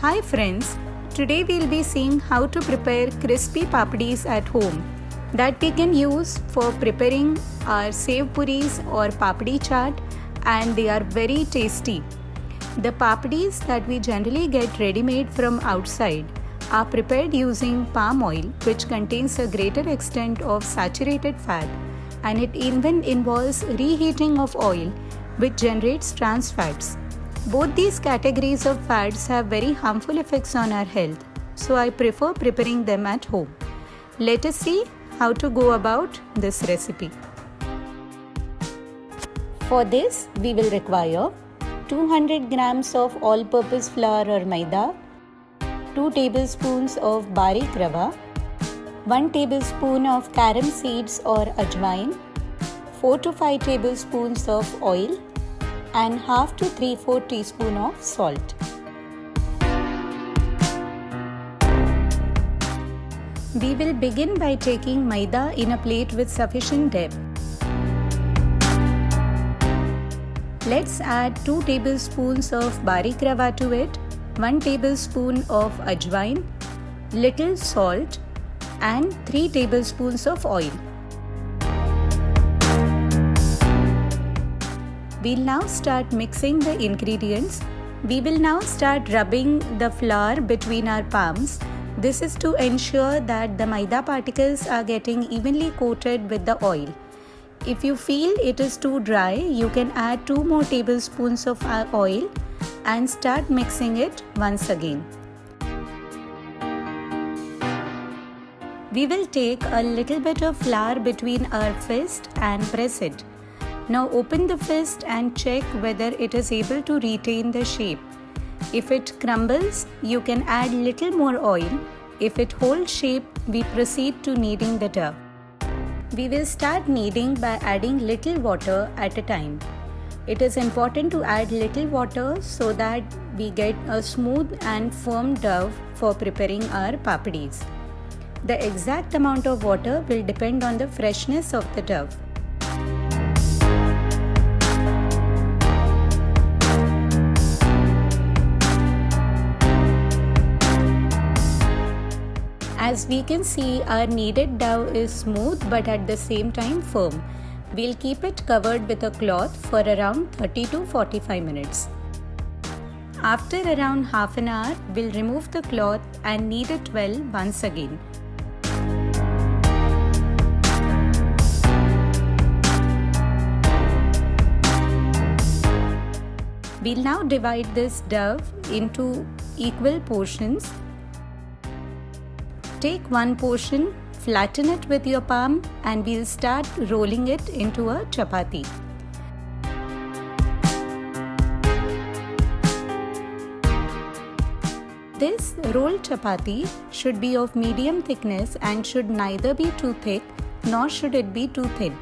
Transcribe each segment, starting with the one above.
Hi friends, today we'll be seeing how to prepare crispy papadis at home that we can use for preparing our sev puris or papdi chaat, and they are very tasty. The papadis that we generally get ready-made from outside are prepared using palm oil, which contains a greater extent of saturated fat, and it even involves reheating of oil, which generates trans fats. Both these categories of fats have very harmful effects on our health, so I prefer preparing them at home. Let us see how to go about this recipe. For this, we will require 200 grams of all-purpose flour or maida, 2 tablespoons of barik rava, 1 tablespoon of carom seeds or ajwain, 4 to 5 tablespoons of oil, and half to 3/4 teaspoon of salt. We will begin by taking maida in a plate with sufficient depth. Let's add 2 tablespoons of barik rava to it, 1 tablespoon of ajwain, little salt, and 3 tablespoons of oil. We'll now start mixing the ingredients. We will now start rubbing the flour between our palms. This is to ensure that the maida particles are getting evenly coated with the oil. If you feel it is too dry, you can add 2 more tablespoons of oil and start mixing it once again. We will take a little bit of flour between our fist and press it. Now open the fist and check whether it is able to retain the shape. If it crumbles, you can add little more oil. If it holds shape, we proceed to kneading the dough. We will start kneading by adding little water at a time. It is important to add little water so that we get a smooth and firm dough for preparing our papadis. The exact amount of water will depend on the freshness of the dough. As we can see, our kneaded dough is smooth but at the same time firm. We'll keep it covered with a cloth for around 30 to 45 minutes. After around half an hour, we'll remove the cloth and knead it well once again. We'll now divide this dough into equal portions. Take one portion, flatten it with your palm, and we'll start rolling it into a chapati. This rolled chapati should be of medium thickness and should neither be too thick nor should it be too thin.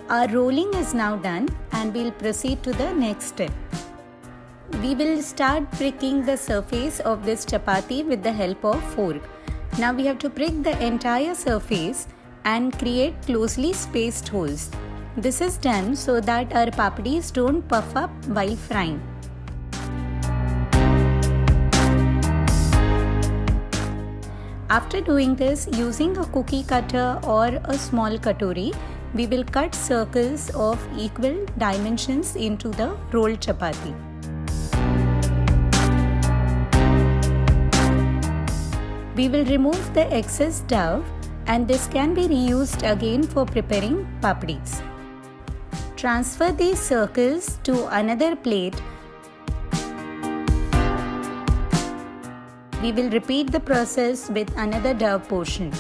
Our rolling is now done and we'll proceed to the next step. We will start pricking the surface of this chapati with the help of fork. Now we have to prick the entire surface and create closely spaced holes. This is done so that our papadis don't puff up while frying. After doing this, using a cookie cutter or a small katori, we will cut circles of equal dimensions into the rolled chapati. We will remove the excess dough, and this can be reused again for preparing papadis. Transfer these circles to another plate. We will repeat the process with another dough portion.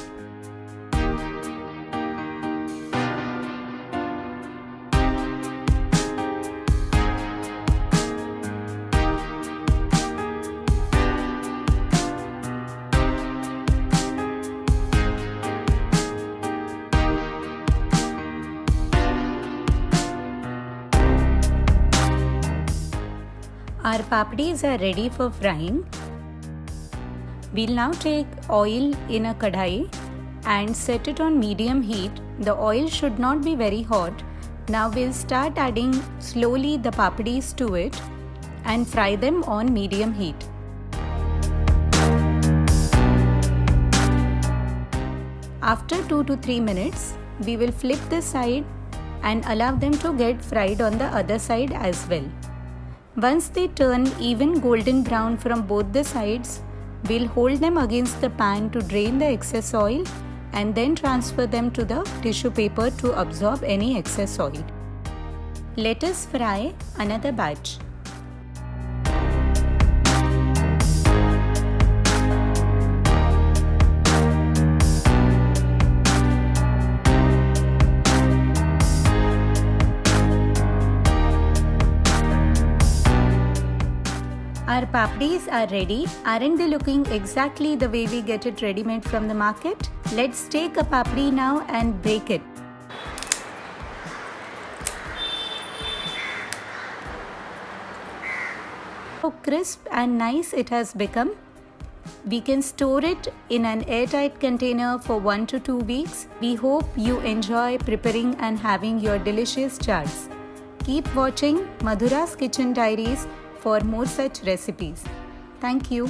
Our papadis are ready for frying. We'll now take oil in a kadhai and set it on medium heat. The oil should not be very hot. Now we'll start adding slowly the papadis to it and fry them on medium heat. After 2 to 3 minutes, we will flip this side and allow them to get fried on the other side as well. Once they turn even golden brown from both the sides, we'll hold them against the pan to drain the excess oil and then transfer them to the tissue paper to absorb any excess oil. Let us fry another batch. Our papadis are ready. Aren't they looking exactly the way we get it ready-made from the market? Let's take a papadi now and break it. How crisp and nice it has become. We can store it in an airtight container for 1 to 2 weeks. We hope you enjoy preparing and having your delicious chaats. Keep watching Madhura's Kitchen Diaries for more such recipes. Thank you.